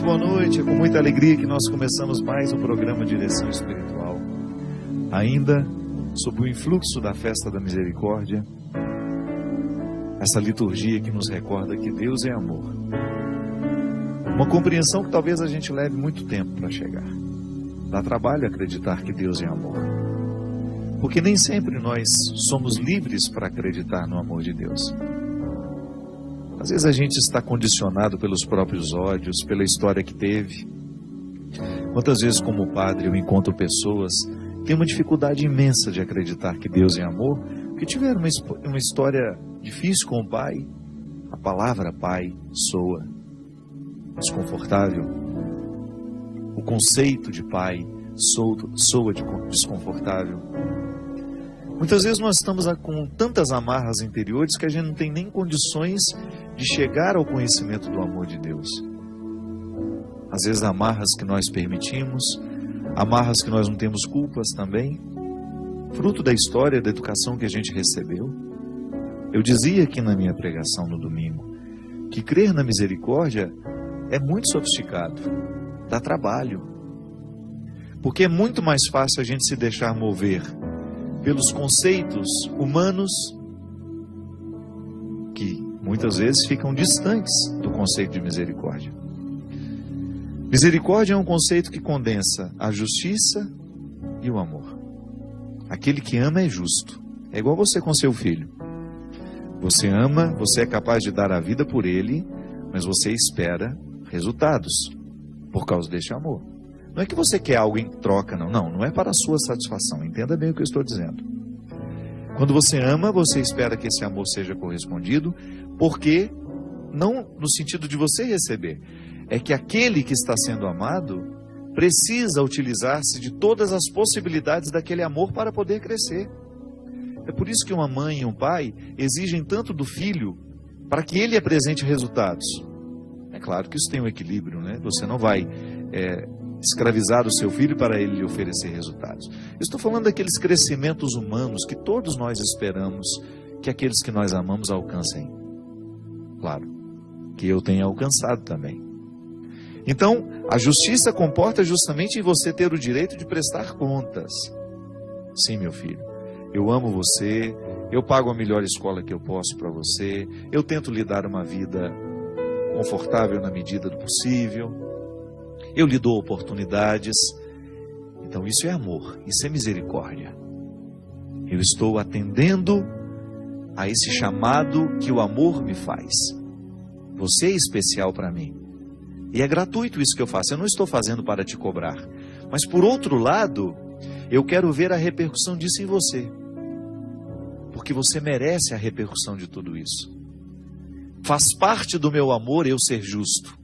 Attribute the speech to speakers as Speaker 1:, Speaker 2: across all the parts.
Speaker 1: muito boa noite. É com muita alegria que nós começamos mais um programa Direção Espiritual. Ainda sob o influxo da Festa da Misericórdia, essa liturgia que nos recorda que Deus é amor. Uma compreensão que talvez a gente leve muito tempo para chegar. Dá trabalho acreditar que Deus é amor. Porque nem sempre nós somos livres para acreditar no amor de Deus. Às vezes a gente está condicionado pelos próprios ódios, pela história que teve. Quantas vezes, como padre, eu encontro pessoas que têm uma dificuldade imensa de acreditar que Deus é amor, porque tiveram uma história difícil com o pai. A palavra pai soa desconfortável. O conceito de pai soa desconfortável. Muitas vezes nós estamos com tantas amarras interiores que a gente não tem nem condições de chegar ao conhecimento do amor de Deus. Às vezes amarras que nós permitimos, amarras que nós não temos culpas também, fruto da história, da educação que a gente recebeu. Eu dizia aqui na minha pregação no domingo, que crer na misericórdia é muito sofisticado, dá trabalho. Porque é muito mais fácil a gente se deixar mover pelos conceitos humanos que muitas vezes ficam distantes do conceito de misericórdia. Misericórdia é um conceito que condensa a justiça e o amor. Aquele que ama é justo. É igual você com seu filho. Você ama, você é capaz de dar a vida por ele, mas você espera resultados por causa deste amor. Não é que você quer algo em troca, não é para a sua satisfação, entenda bem o que eu estou dizendo. Quando você ama, você espera que esse amor seja correspondido, porque, não no sentido de você receber, é que aquele que está sendo amado precisa utilizar-se de todas as possibilidades daquele amor para poder crescer. É por isso que uma mãe e um pai exigem tanto do filho para que ele apresente resultados. É claro que isso tem um equilíbrio, né? Você não vai escravizar o seu filho para ele lhe oferecer resultados. Eu estou falando daqueles crescimentos humanos que todos nós esperamos que aqueles que nós amamos alcancem. Claro, que eu tenha alcançado também. Então, a justiça comporta justamente em você ter o direito de prestar contas. Sim, meu filho, eu amo você, eu pago a melhor escola que eu posso para você, eu tento lhe dar uma vida confortável na medida do possível, eu lhe dou oportunidades. Então isso é amor, isso é misericórdia. Eu estou atendendo a esse chamado que o amor me faz. Você é especial para mim. E é gratuito isso que eu faço, eu não estou fazendo para te cobrar. Mas por outro lado, eu quero ver a repercussão disso em você. Porque você merece a repercussão de tudo isso. Faz parte do meu amor eu ser justo.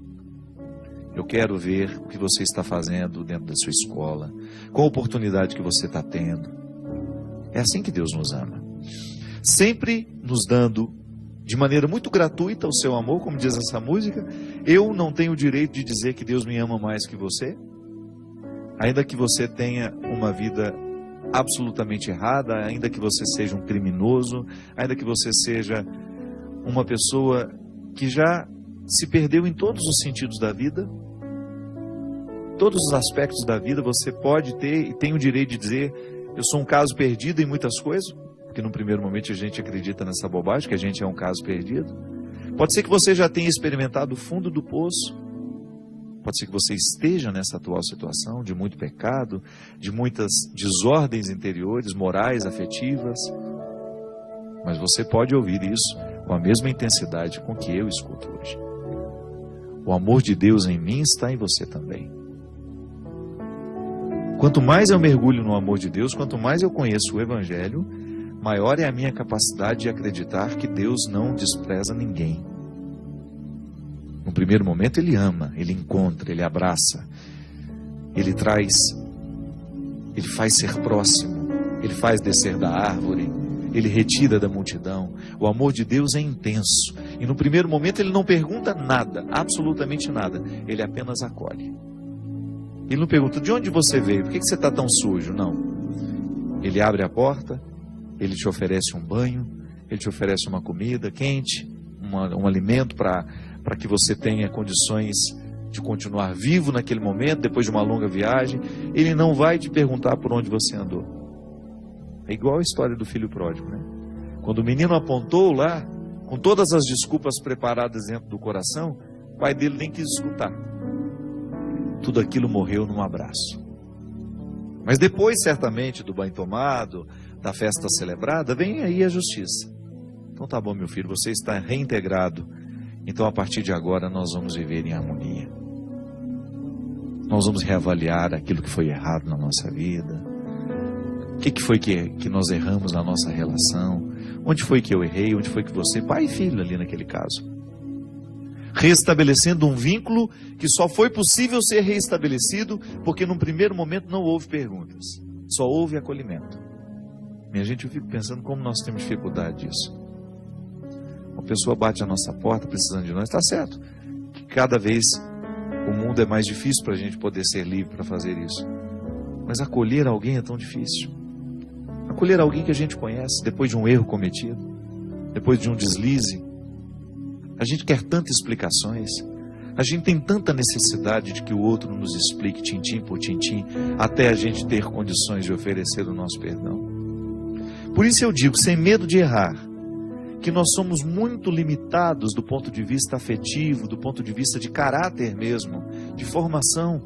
Speaker 1: Eu quero ver o que você está fazendo dentro da sua escola, qual a oportunidade que você está tendo. É assim que Deus nos ama. Sempre nos dando, de maneira muito gratuita, o seu amor, como diz essa música. Eu não tenho o direito de dizer que Deus me ama mais que você, ainda que você tenha uma vida absolutamente errada, ainda que você seja um criminoso, ainda que você seja uma pessoa que já se perdeu em todos os sentidos da vida. Todos os aspectos da vida você pode ter e tem o direito de dizer: eu sou um caso perdido em muitas coisas, porque no primeiro momento a gente acredita nessa bobagem, que a gente é um caso perdido. Pode ser que você já tenha experimentado o fundo do poço, pode ser que você esteja nessa atual situação de muito pecado, de muitas desordens interiores, morais, afetivas, mas você pode ouvir isso com a mesma intensidade com que eu escuto hoje. O amor de Deus em mim está em você também. Quanto mais eu mergulho no amor de Deus, quanto mais eu conheço o Evangelho, maior é a minha capacidade de acreditar que Deus não despreza ninguém. No primeiro momento Ele ama, Ele encontra, Ele abraça, Ele traz, Ele faz ser próximo, Ele faz descer da árvore, Ele retira da multidão. O amor de Deus é intenso. E no primeiro momento Ele não pergunta nada, absolutamente nada. Ele apenas acolhe. Ele não pergunta: de onde você veio? Por que você está tão sujo? Não. Ele abre a porta, Ele te oferece um banho, Ele te oferece uma comida quente, um alimento para que você tenha condições de continuar vivo naquele momento, depois de uma longa viagem. Ele não vai te perguntar por onde você andou. É igual a história do filho pródigo, né? Quando o menino apontou lá, com todas as desculpas preparadas dentro do coração, o pai dele nem quis escutar. Tudo aquilo morreu num abraço. Mas depois, certamente, do banho tomado, da festa celebrada, vem aí a justiça. Então tá bom, meu filho, você está reintegrado. Então a partir de agora nós vamos viver em harmonia. Nós vamos reavaliar aquilo que foi errado na nossa vida. O que foi que nós erramos na nossa relação? Onde foi que eu errei? Onde foi que você, pai e filho ali naquele caso? Restabelecendo um vínculo que só foi possível ser reestabelecido porque num primeiro momento não houve perguntas, só houve acolhimento. Minha gente, eu fico pensando como nós temos dificuldade disso. Uma pessoa bate a nossa porta precisando de nós, está certo que cada vez o mundo é mais difícil para a gente poder ser livre para fazer isso, mas acolher alguém é tão difícil. Acolher alguém que a gente conhece depois de um erro cometido, depois de um deslize. A gente quer tantas explicações, a gente tem tanta necessidade de que o outro nos explique tintim por tintim, até a gente ter condições de oferecer o nosso perdão. Por isso eu digo, sem medo de errar, que nós somos muito limitados do ponto de vista afetivo, do ponto de vista de caráter mesmo, de formação.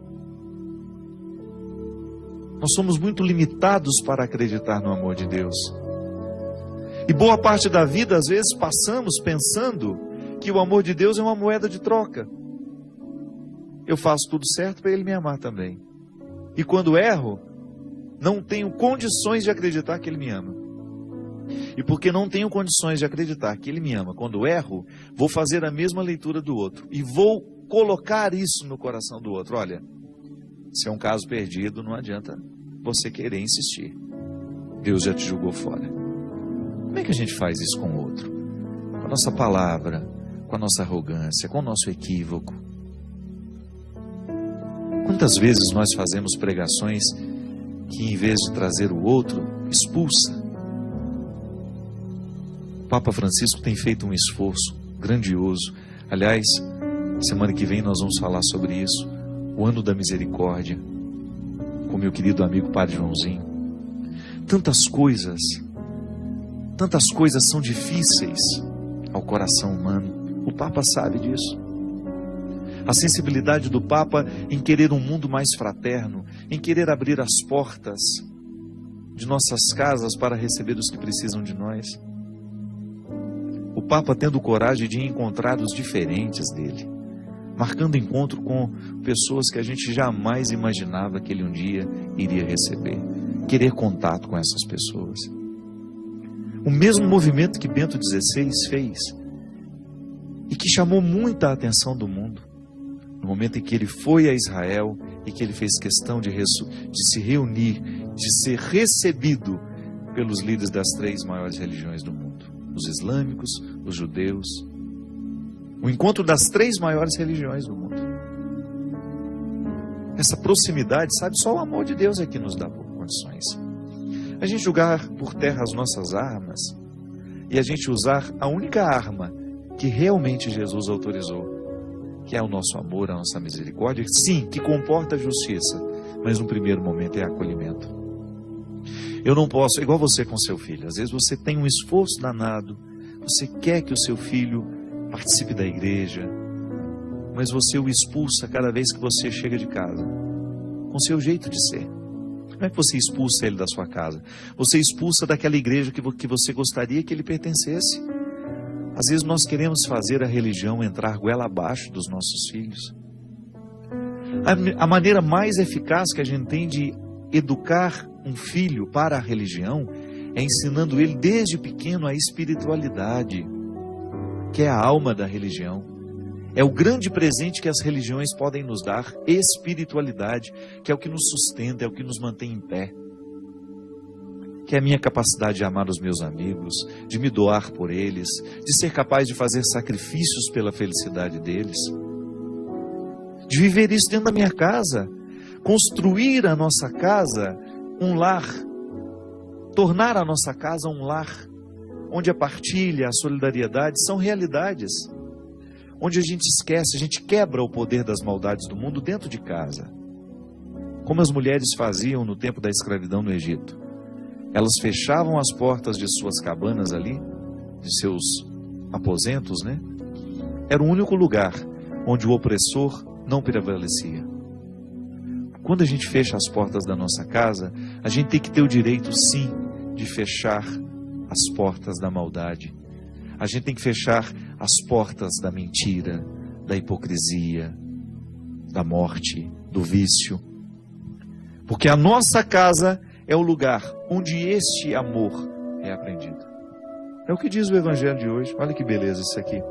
Speaker 1: Nós somos muito limitados para acreditar no amor de Deus. E boa parte da vida, às vezes, passamos pensando que o amor de Deus é uma moeda de troca. Eu faço tudo certo para Ele me amar também. E quando erro, não tenho condições de acreditar que Ele me ama. E porque não tenho condições de acreditar que Ele me ama, quando erro, vou fazer a mesma leitura do outro. E vou colocar isso no coração do outro. Olha, se é um caso perdido, não adianta você querer insistir. Deus já te julgou fora. Como é que a gente faz isso com o outro? Com a nossa palavra, com a nossa arrogância, com o nosso equívoco. Quantas vezes nós fazemos pregações que, em vez de trazer o outro, expulsa? O Papa Francisco tem feito um esforço grandioso. Aliás, semana que vem nós vamos falar sobre isso. O ano da misericórdia, com meu querido amigo Padre Joãozinho. Tantas coisas são difíceis ao coração humano. O Papa sabe disso. A sensibilidade do Papa em querer um mundo mais fraterno, em querer abrir as portas de nossas casas para receber os que precisam de nós. O Papa tendo coragem de encontrar os diferentes dele, marcando encontro com pessoas que a gente jamais imaginava que ele um dia iria receber, querer contato com essas pessoas. O mesmo movimento que Bento XVI fez e que chamou muita atenção do mundo, no momento em que ele foi a Israel e que ele fez questão de se reunir, de ser recebido pelos líderes das 3 maiores religiões do mundo, os islâmicos, os judeus. O encontro das 3 maiores religiões do mundo. Essa proximidade, sabe, só o amor de Deus é que nos dá condições. A gente jogar por terra as nossas armas e a gente usar a única arma que realmente Jesus autorizou, que é o nosso amor, a nossa misericórdia, sim, que comporta a justiça, mas no primeiro momento é acolhimento. Eu não posso, igual você com seu filho, às vezes você tem um esforço danado, você quer que o seu filho participe da igreja, mas você o expulsa cada vez que você chega de casa, com seu jeito de ser. Como é que você expulsa ele da sua casa? Você expulsa daquela igreja que você gostaria que ele pertencesse. Às vezes nós queremos fazer a religião entrar goela abaixo dos nossos filhos. A maneira mais eficaz que a gente tem de educar um filho para a religião é ensinando ele desde pequeno a espiritualidade, que é a alma da religião. É o grande presente que as religiões podem nos dar, espiritualidade, que é o que nos sustenta, é o que nos mantém em pé. Que é a minha capacidade de amar os meus amigos, de me doar por eles, de ser capaz de fazer sacrifícios pela felicidade deles. De viver isso dentro da minha casa, construir a nossa casa um lar, tornar a nossa casa um lar, onde a partilha, a solidariedade são realidades. onde a gente esquece, a gente quebra o poder das maldades do mundo dentro de casa. Como as mulheres faziam no tempo da escravidão no Egito. Elas fechavam as portas de suas cabanas ali, de seus aposentos, né? Era o único lugar onde o opressor não prevalecia. Quando a gente fecha as portas da nossa casa, a gente tem que ter o direito, sim, de fechar as portas da maldade. A gente tem que fechar as portas da mentira, da hipocrisia, da morte, do vício. Porque a nossa casa é o lugar onde este amor é aprendido. É o que diz o Evangelho de hoje. Olha que beleza isso aqui.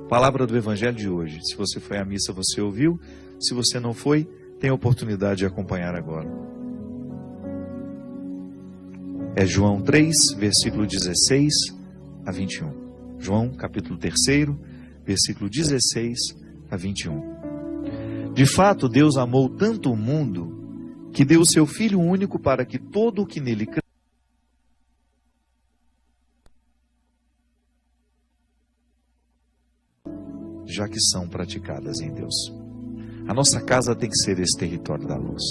Speaker 1: Palavra do Evangelho de hoje. Se você foi à missa, você ouviu. Se você não foi, tem a oportunidade de acompanhar agora. É João 3, versículo 16 a 21. João, capítulo 3, versículo 16 a 21. De fato, Deus amou tanto o mundo que deu o seu Filho único para que todo o que nele crê, já que são praticadas em Deus. A nossa casa tem que ser esse território da luz.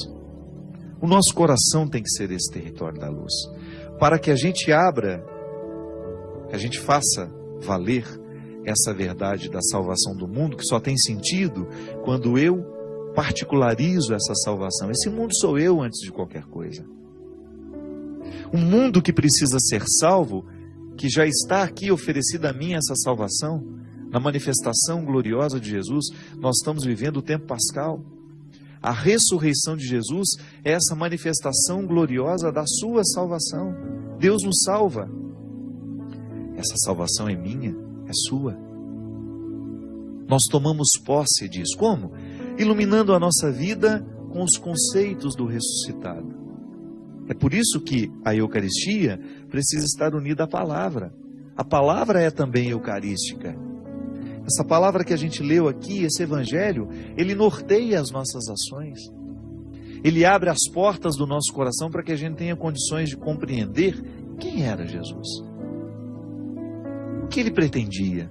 Speaker 1: O nosso coração tem que ser esse território da luz. Para que a gente abra, que a gente faça valer essa verdade da salvação do mundo, que só tem sentido quando eu particularizo essa salvação. Esse mundo sou eu antes de qualquer coisa. Um mundo que precisa ser salvo, que já está aqui oferecida a mim essa salvação, na manifestação gloriosa de Jesus. Nós estamos vivendo o tempo pascal. A ressurreição de Jesus é essa manifestação gloriosa da sua salvação. Deus nos salva. Essa salvação é minha, é sua. Nós tomamos posse disso. Como? Iluminando a nossa vida com os conceitos do ressuscitado. É por isso que a Eucaristia precisa estar unida à palavra. A palavra é também eucarística. Essa palavra que a gente leu aqui, esse Evangelho, ele norteia as nossas ações. Ele abre as portas do nosso coração para que a gente tenha condições de compreender quem era Jesus. O que ele pretendia.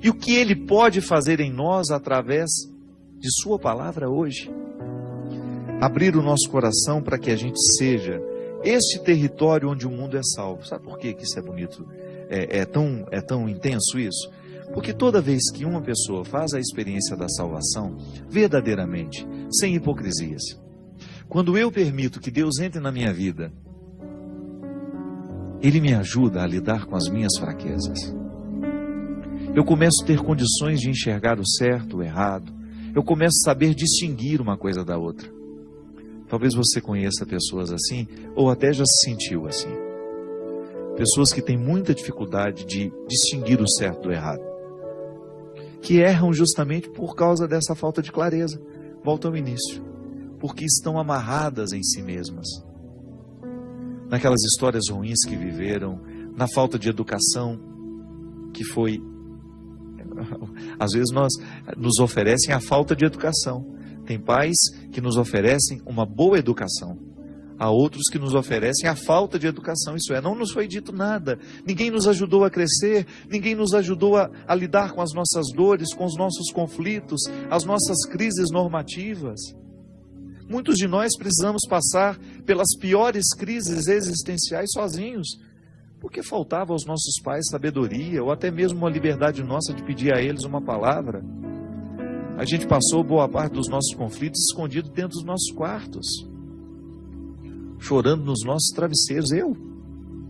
Speaker 1: E o que ele pode fazer em nós através de sua palavra hoje. Abrir o nosso coração para que a gente seja este território onde o mundo é salvo. Sabe por que isso é bonito? É tão intenso isso? Porque toda vez que uma pessoa faz a experiência da salvação, verdadeiramente, sem hipocrisias, quando eu permito que Deus entre na minha vida, Ele me ajuda a lidar com as minhas fraquezas. Eu começo a ter condições de enxergar o certo, o errado. Eu começo a saber distinguir uma coisa da outra. Talvez você conheça pessoas assim, ou até já se sentiu assim. Pessoas que têm muita dificuldade de distinguir o certo do errado. Que erram justamente por causa dessa falta de clareza. Volta ao início. Porque estão amarradas em si mesmas. Naquelas histórias ruins que viveram, na falta de educação que foi... Às vezes nos oferecem a falta de educação. Tem pais que nos oferecem uma boa educação. Há outros que nos oferecem a falta de educação. Isso é, não nos foi dito nada. Ninguém nos ajudou a crescer. Ninguém nos ajudou a lidar com as nossas dores, com os nossos conflitos, as nossas crises normativas. Muitos de nós precisamos passar pelas piores crises existenciais sozinhos. Porque faltava aos nossos pais sabedoria, ou até mesmo uma liberdade nossa de pedir a eles uma palavra. A gente passou boa parte dos nossos conflitos escondido dentro dos nossos quartos, chorando nos nossos travesseiros.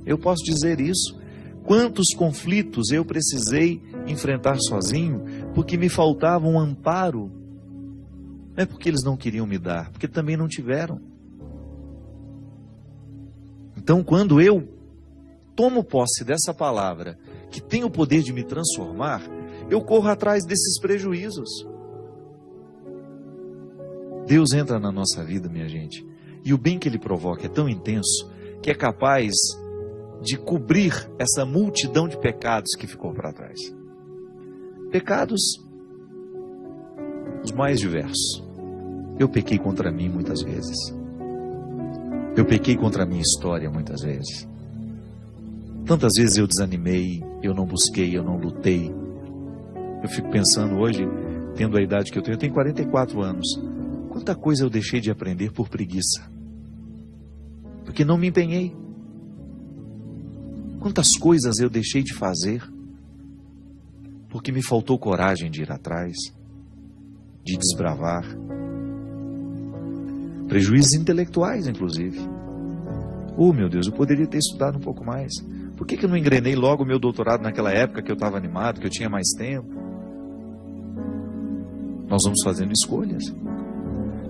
Speaker 1: Eu posso dizer isso. Quantos conflitos eu precisei enfrentar sozinho, porque me faltava um amparo. Não é porque eles não queriam me dar, porque também não tiveram. Então, quando eu tomo posse dessa palavra, que tem o poder de me transformar, eu corro atrás desses prejuízos. Deus entra na nossa vida, minha gente, e o bem que Ele provoca é tão intenso, que é capaz de cobrir essa multidão de pecados que ficou para trás. Pecados os mais diversos. Eu pequei contra mim muitas vezes. Eu pequei contra a minha história muitas vezes. Tantas vezes eu desanimei, eu não busquei, eu não lutei. Eu fico pensando hoje, tendo a idade que eu tenho 44 anos, quanta coisa eu deixei de aprender por preguiça, porque não me empenhei. Quantas coisas eu deixei de fazer, porque me faltou coragem de ir atrás, de desbravar. Prejuízos intelectuais, inclusive. Oh, meu Deus, eu poderia ter estudado um pouco mais. Por que eu não engrenei logo o meu doutorado naquela época que eu estava animado, que eu tinha mais tempo? Nós vamos fazendo escolhas.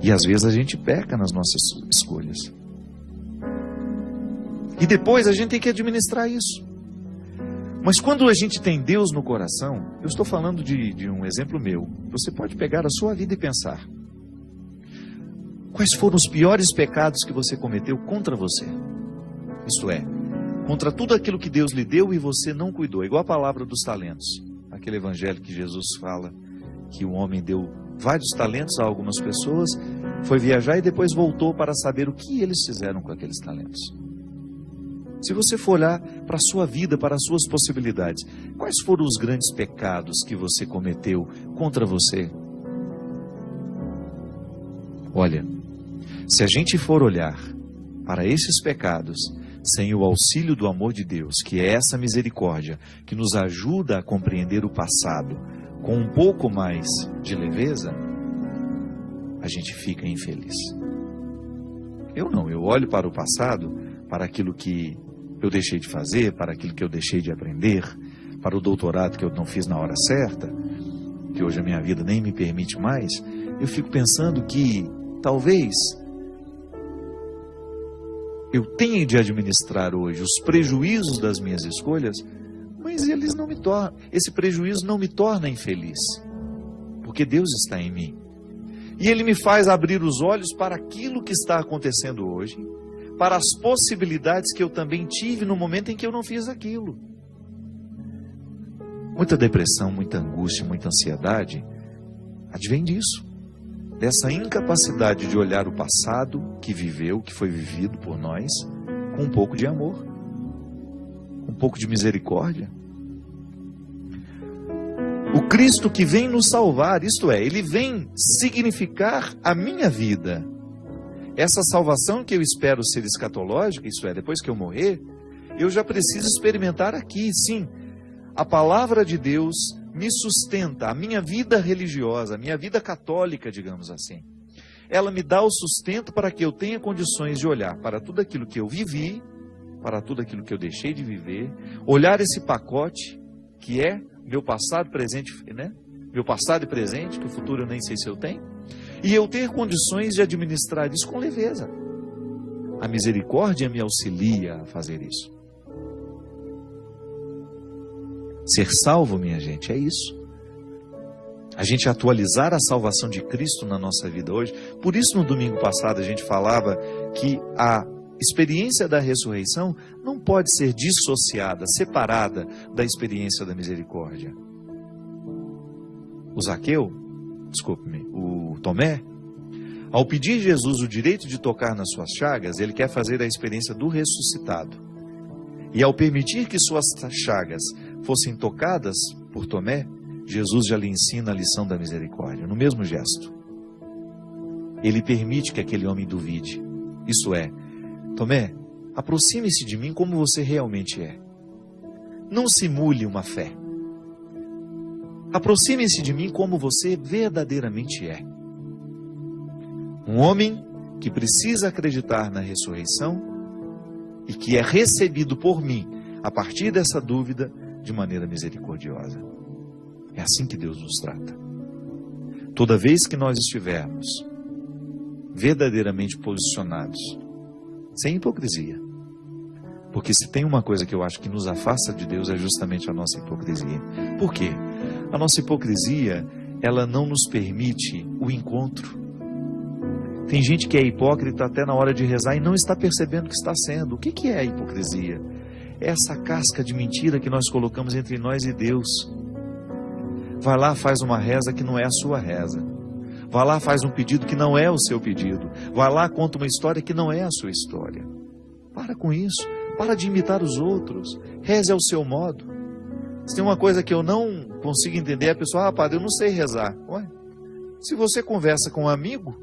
Speaker 1: E às vezes a gente peca nas nossas escolhas. E depois a gente tem que administrar isso. Mas quando a gente tem Deus no coração, eu estou falando de um exemplo meu. Você pode pegar a sua vida e pensar: quais foram os piores pecados que você cometeu contra você? Isto é, contra tudo aquilo que Deus lhe deu e você não cuidou. Igual a palavra dos talentos. Aquele evangelho que Jesus fala que o homem deu vários talentos a algumas pessoas, foi viajar e depois voltou para saber o que eles fizeram com aqueles talentos. Se você for olhar para a sua vida, para as suas possibilidades, quais foram os grandes pecados que você cometeu contra você? Olha, se a gente for olhar para esses pecados, sem o auxílio do amor de Deus, que é essa misericórdia, que nos ajuda a compreender o passado com um pouco mais de leveza, a gente fica infeliz. Eu não, eu olho para o passado, para aquilo que eu deixei de fazer, para aquilo que eu deixei de aprender, para o doutorado que eu não fiz na hora certa, que hoje a minha vida nem me permite mais. Eu fico pensando que talvez eu tenha de administrar hoje os prejuízos das minhas escolhas, mas eles não me tornam, esse prejuízo não me torna infeliz, porque Deus está em mim. E Ele me faz abrir os olhos para aquilo que está acontecendo hoje, para as possibilidades que eu também tive no momento em que eu não fiz aquilo. Muita depressão, muita angústia, muita ansiedade advém disso, dessa incapacidade de olhar o passado que viveu, que foi vivido por nós, com um pouco de amor, com um pouco de misericórdia. O Cristo que vem nos salvar, isto é, Ele vem significar a minha vida. Essa salvação que eu espero ser escatológica, isso é, depois que eu morrer, eu já preciso experimentar aqui, sim. A palavra de Deus me sustenta, a minha vida religiosa, a minha vida católica, digamos assim. Ela me dá o sustento para que eu tenha condições de olhar para tudo aquilo que eu vivi, para tudo aquilo que eu deixei de viver, olhar esse pacote que é meu passado, presente, né? Meu passado e presente, que o futuro eu nem sei se eu tenho, e eu ter condições de administrar isso com leveza. A misericórdia me auxilia a fazer isso. Ser salvo, minha gente, é isso. A gente atualizar a salvação de Cristo na nossa vida hoje. Por isso, no domingo passado, a gente falava que a experiência da ressurreição não pode ser dissociada, separada da experiência da misericórdia. O Tomé, ao pedir a Jesus o direito de tocar nas suas chagas, ele quer fazer a experiência do ressuscitado. E ao permitir que suas chagas fossem tocadas por Tomé, Jesus já lhe ensina a lição da misericórdia, no mesmo gesto. Ele permite que aquele homem duvide. Isso é, Tomé, aproxime-se de mim como você realmente é. Não simule uma fé. Aproxime-se de mim como você verdadeiramente é. Um homem que precisa acreditar na ressurreição e que é recebido por mim, a partir dessa dúvida, de maneira misericordiosa. É assim que Deus nos trata. Toda vez que nós estivermos verdadeiramente posicionados, sem hipocrisia, porque se tem uma coisa que eu acho que nos afasta de Deus é justamente a nossa hipocrisia. Por quê? A nossa hipocrisia, ela não nos permite o encontro. Tem gente que é hipócrita até na hora de rezar e não está percebendo que está sendo. O que é a hipocrisia? É essa casca de mentira que nós colocamos entre nós e Deus. Vai lá, faz uma reza que não é a sua reza. Vai lá, faz um pedido que não é o seu pedido. Vai lá, conta uma história que não é a sua história. Para com isso. Para de imitar os outros. Reze ao seu modo. Se tem uma coisa que eu não consigo entender, a pessoa, padre, eu não sei rezar. Ué, se você conversa com um amigo,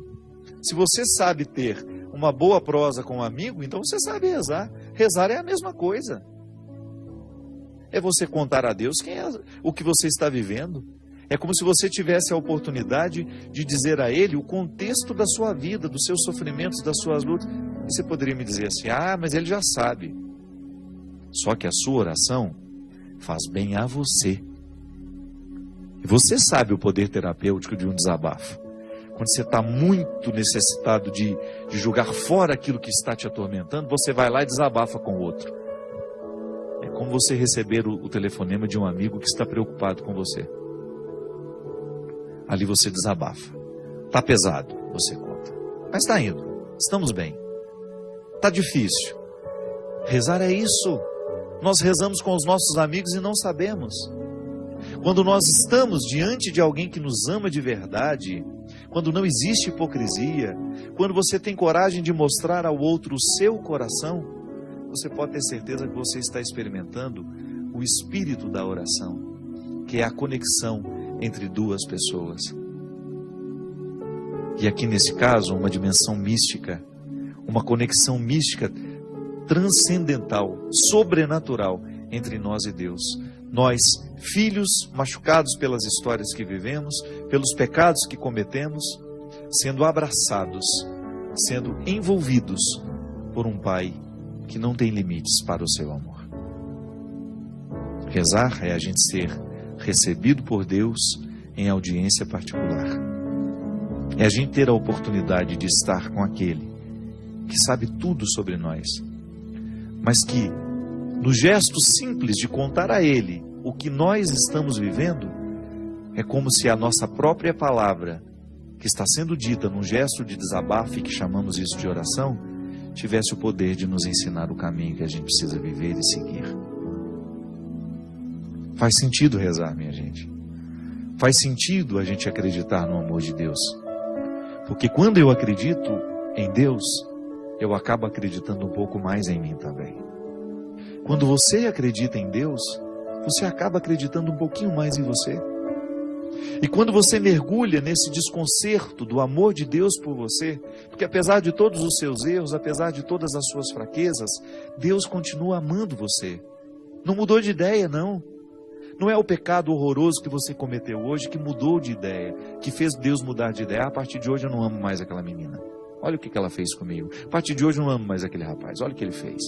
Speaker 1: se você sabe ter uma boa prosa com um amigo, então você sabe rezar. Rezar é a mesma coisa. É você contar a Deus o que você está vivendo. É como se você tivesse a oportunidade de dizer a Ele o contexto da sua vida, dos seus sofrimentos, das suas lutas. E você poderia me dizer assim, mas Ele já sabe. Só que a sua oração faz bem a você. E você sabe o poder terapêutico de um desabafo. Quando você está muito necessitado de jogar fora aquilo que está te atormentando, você vai lá e desabafa com o outro. É como você receber o telefonema de um amigo que está preocupado com você. Ali você desabafa. Está pesado, você conta. Mas está indo, estamos bem. Está difícil. Rezar é isso. Nós rezamos com os nossos amigos e não sabemos. Quando nós estamos diante de alguém que nos ama de verdade, quando não existe hipocrisia, quando você tem coragem de mostrar ao outro o seu coração, você pode ter certeza que você está experimentando o espírito da oração, que é a conexão entre duas pessoas. E aqui nesse caso, uma dimensão mística, uma conexão mística transcendental, sobrenatural entre nós e Deus. Nós, filhos machucados pelas histórias que vivemos, pelos pecados que cometemos, sendo abraçados, sendo envolvidos por um Pai que não tem limites para o seu amor. Rezar é a gente ser recebido por Deus em audiência particular. É a gente ter a oportunidade de estar com aquele que sabe tudo sobre nós, mas que, no gesto simples de contar a Ele o que nós estamos vivendo, é como se a nossa própria palavra, que está sendo dita num gesto de desabafo e que chamamos isso de oração, tivesse o poder de nos ensinar o caminho que a gente precisa viver e seguir. Faz sentido rezar, minha gente. Faz sentido a gente acreditar no amor de Deus. Porque quando eu acredito em Deus, eu acabo acreditando um pouco mais em mim também. Quando você acredita em Deus, você acaba acreditando um pouquinho mais em você. E quando você mergulha nesse desconcerto do amor de Deus por você, porque apesar de todos os seus erros, apesar de todas as suas fraquezas, Deus continua amando você. Não mudou de ideia, não. Não é o pecado horroroso que você cometeu hoje que mudou de ideia, que fez Deus mudar de ideia. A partir de hoje eu não amo mais aquela menina. Olha o que ela fez comigo. A partir de hoje eu não amo mais aquele rapaz. Olha o que ele fez.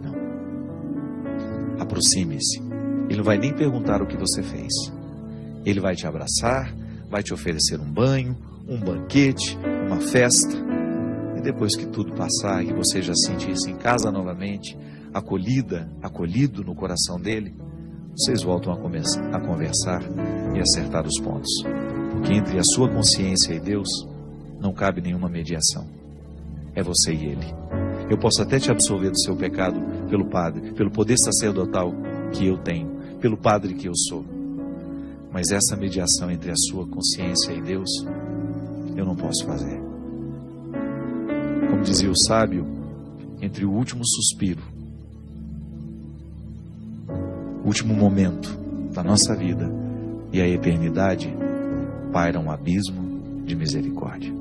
Speaker 1: Não. Aproxime-se. Ele não vai nem perguntar o que você fez. Ele vai te abraçar, vai te oferecer um banho, um banquete, uma festa. E depois que tudo passar e você já sentir-se em casa novamente, acolhido no coração dele, vocês voltam a conversar e acertar os pontos. Porque entre a sua consciência e Deus não cabe nenhuma mediação. É você e Ele. Eu posso até te absolver do seu pecado pelo Padre, pelo poder sacerdotal que eu tenho, pelo Padre que eu sou. Mas essa mediação entre a sua consciência e Deus, eu não posso fazer. Como dizia o sábio, entre o último suspiro, o último momento da nossa vida e a eternidade, paira um abismo de misericórdia.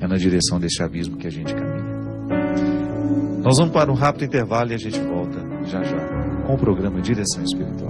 Speaker 1: É na direção desse abismo que a gente caminha. Nós vamos para um rápido intervalo e a gente volta já já com o programa Direção Espiritual.